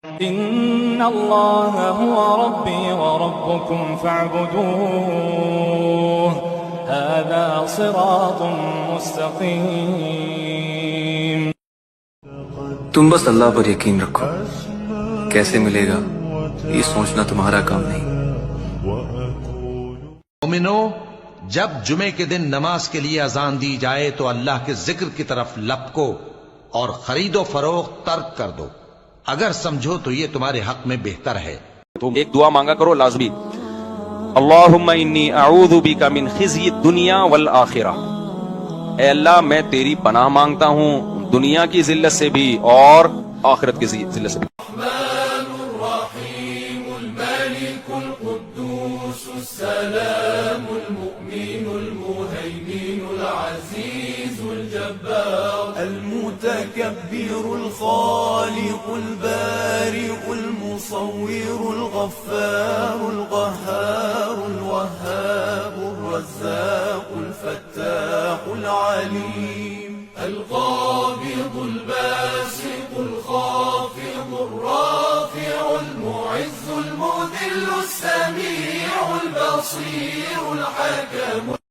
إن الله هو ربي وربكم فاعبدوه هذا صراط مستقيم. تم بس اللہ پر یقین رکھو، کیسے ملے گا یہ سوچنا تمہارا کام نہیں۔ مومنو، جب جمعے کے دن نماز کے لیے اذان دی جائے تو اللہ کے ذکر کی طرف لپکو اور خرید و فروخت ترک کر دو، اگر سمجھو تو یہ تمہارے حق میں بہتر ہے۔ تو ایک دعا مانگا کرو لازمی، اللہم انی اعوذ بک من خزی الدنیا والآخرہ، اے اللہ میں تیری پناہ مانگتا ہوں دنیا کی ذلت سے بھی اور آخرت کی ذلت سے بھی۔ الرحمن الرحیم الملک القدوس السلام المؤمن المهيمن العزيز الجبار المتكبر الخالق البارئ المصور الغفار القهار الوهاب الرزاق الفتاح العليم القابض الباسط الخافض الرافع المعز المذل السميع البصير الحكم